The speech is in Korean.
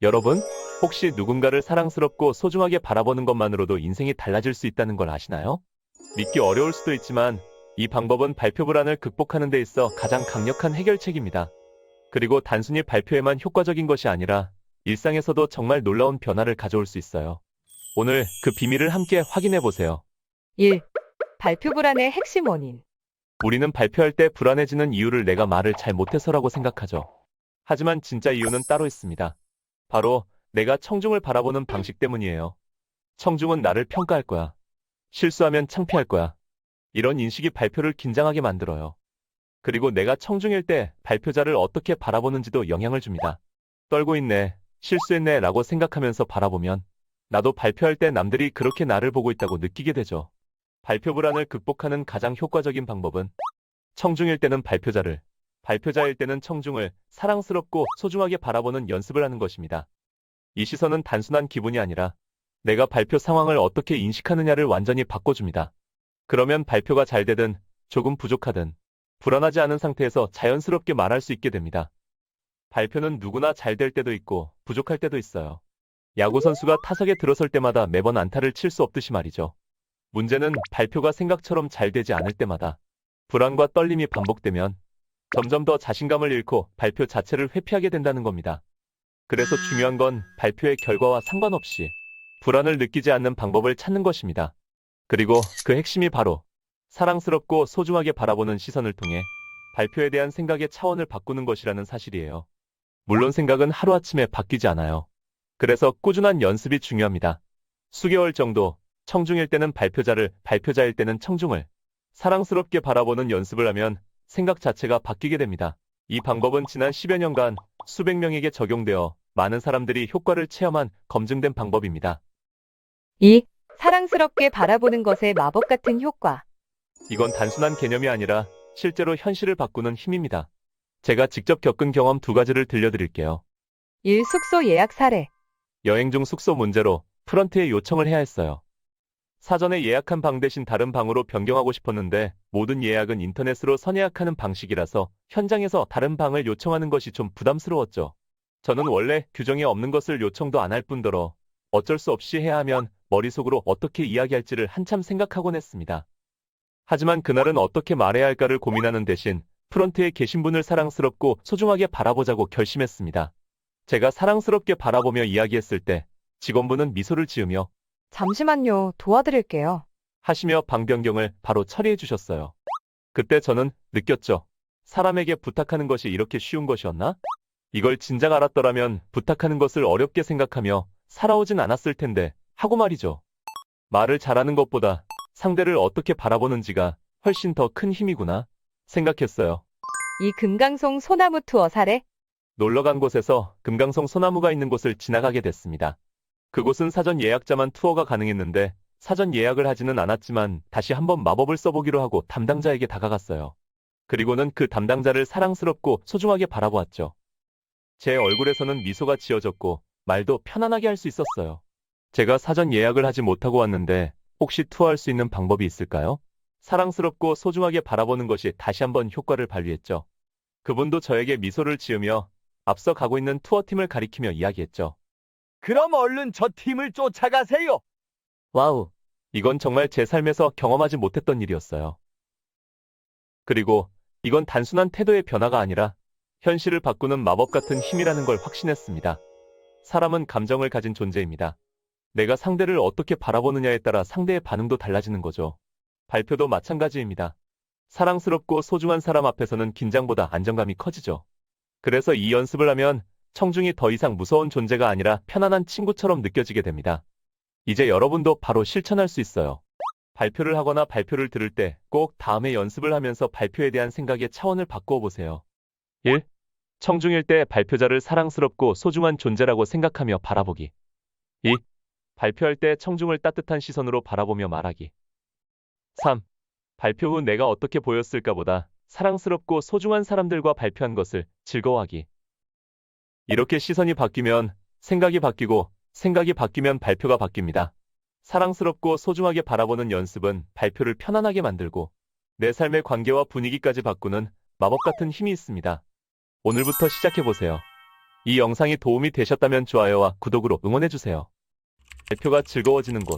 여러분, 혹시 누군가를 사랑스럽고 소중하게 바라보는 것만으로도 인생이 달라질 수 있다는 걸 아시나요? 믿기 어려울 수도 있지만 이 방법은 발표 불안을 극복하는 데 있어 가장 강력한 해결책입니다. 그리고 단순히 발표에만 효과적인 것이 아니라 일상에서도 정말 놀라운 변화를 가져올 수 있어요. 오늘 그 비밀을 함께 확인해 보세요. 1. 발표 불안의 핵심 원인. 우리는 발표할 때 불안해지는 이유를 내가 말을 잘 못해서라고 생각하죠. 하지만 진짜 이유는 따로 있습니다. 바로 내가 청중을 바라보는 방식 때문이에요. 청중은 나를 평가할 거야. 실수하면 창피할 거야. 이런 인식이 발표를 긴장하게 만들어요. 그리고 내가 청중일 때 발표자를 어떻게 바라보는지도 영향을 줍니다. 떨고 있네, 실수했네 라고 생각하면서 바라보면 나도 발표할 때 남들이 그렇게 나를 보고 있다고 느끼게 되죠. 발표 불안을 극복하는 가장 효과적인 방법은 청중일 때는 발표자를, 발표자일 때는 청중을 사랑스럽고 소중하게 바라보는 연습을 하는 것입니다. 이 시선은 단순한 기분이 아니라 내가 발표 상황을 어떻게 인식하느냐를 완전히 바꿔줍니다. 그러면 발표가 잘 되든 조금 부족하든 불안하지 않은 상태에서 자연스럽게 말할 수 있게 됩니다. 발표는 누구나 잘 될 때도 있고 부족할 때도 있어요. 야구 선수가 타석에 들어설 때마다 매번 안타를 칠 수 없듯이 말이죠. 문제는 발표가 생각처럼 잘 되지 않을 때마다 불안과 떨림이 반복되면 점점 더 자신감을 잃고 발표 자체를 회피하게 된다는 겁니다. 그래서 중요한 건 발표의 결과와 상관없이 불안을 느끼지 않는 방법을 찾는 것입니다. 그리고 그 핵심이 바로 사랑스럽고 소중하게 바라보는 시선을 통해 발표에 대한 생각의 차원을 바꾸는 것이라는 사실이에요. 물론 생각은 하루아침에 바뀌지 않아요. 그래서 꾸준한 연습이 중요합니다. 수개월 정도 청중일 때는 발표자를, 발표자일 때는 청중을 사랑스럽게 바라보는 연습을 하면 생각 자체가 바뀌게 됩니다. 이 방법은 지난 10여 년간 수백 명에게 적용되어 많은 사람들이 효과를 체험한 검증된 방법입니다. 2. 사랑스럽게 바라보는 것의 마법 같은 효과. 이건 단순한 개념이 아니라 실제로 현실을 바꾸는 힘입니다. 제가 직접 겪은 경험 두 가지를 들려드릴게요. 1. 숙소 예약 사례. 여행 중 숙소 문제로 프런트에 요청을 해야 했어요. 사전에 예약한 방 대신 다른 방으로 변경하고 싶었는데 모든 예약은 인터넷으로 선예약하는 방식이라서 현장에서 다른 방을 요청하는 것이 좀 부담스러웠죠. 저는 원래 규정이 없는 것을 요청도 안 할 뿐더러 어쩔 수 없이 해야 하면 머릿속으로 어떻게 이야기할지를 한참 생각하곤 했습니다. 하지만 그날은 어떻게 말해야 할까를 고민하는 대신 프런트에 계신 분을 사랑스럽고 소중하게 바라보자고 결심했습니다. 제가 사랑스럽게 바라보며 이야기했을 때 직원분은 미소를 지으며 잠시만요. 도와드릴게요. 하시며 방 변경을 바로 처리해 주셨어요. 그때 저는 느꼈죠. 사람에게 부탁하는 것이 이렇게 쉬운 것이었나? 이걸 진작 알았더라면 부탁하는 것을 어렵게 생각하며 살아오진 않았을 텐데 하고 말이죠. 말을 잘하는 것보다 상대를 어떻게 바라보는지가 훨씬 더 큰 힘이구나 생각했어요. 2. 금강송 소나무 투어 사례. 놀러 간 곳에서 금강송 소나무가 있는 곳을 지나가게 됐습니다. 그곳은 사전 예약자만 투어가 가능했는데 사전 예약을 하지는 않았지만 다시 한번 마법을 써보기로 하고 담당자에게 다가갔어요. 그리고는 그 담당자를 사랑스럽고 소중하게 바라보았죠. 제 얼굴에서는 미소가 지어졌고 말도 편안하게 할 수 있었어요. 제가 사전 예약을 하지 못하고 왔는데 혹시 투어할 수 있는 방법이 있을까요? 사랑스럽고 소중하게 바라보는 것이 다시 한번 효과를 발휘했죠. 그분도 저에게 미소를 지으며 앞서 가고 있는 투어팀을 가리키며 이야기했죠. 그럼 얼른 저 팀을 쫓아가세요. 와우, 이건 정말 제 삶에서 경험하지 못했던 일이었어요. 그리고 이건 단순한 태도의 변화가 아니라 현실을 바꾸는 마법 같은 힘이라는 걸 확신했습니다. 사람은 감정을 가진 존재입니다. 내가 상대를 어떻게 바라보느냐에 따라 상대의 반응도 달라지는 거죠. 발표도 마찬가지입니다. 사랑스럽고 소중한 사람 앞에서는 긴장보다 안정감이 커지죠. 그래서 이 연습을 하면 청중이 더 이상 무서운 존재가 아니라 편안한 친구처럼 느껴지게 됩니다. 이제 여러분도 바로 실천할 수 있어요. 발표를 하거나 발표를 들을 때 꼭 다음에 연습을 하면서 발표에 대한 생각의 차원을 바꾸어 보세요. 1. 청중일 때 발표자를 사랑스럽고 소중한 존재라고 생각하며 바라보기. 2. 발표할 때 청중을 따뜻한 시선으로 바라보며 말하기. 3. 발표 후 내가 어떻게 보였을까보다 사랑스럽고 소중한 사람들과 발표한 것을 즐거워하기. 이렇게 시선이 바뀌면 생각이 바뀌고 생각이 바뀌면 발표가 바뀝니다. 사랑스럽고 소중하게 바라보는 연습은 발표를 편안하게 만들고 내 삶의 관계와 분위기까지 바꾸는 마법 같은 힘이 있습니다. 오늘부터 시작해보세요. 이 영상이 도움이 되셨다면 좋아요와 구독으로 응원해주세요. 발표가 즐거워지는 곳.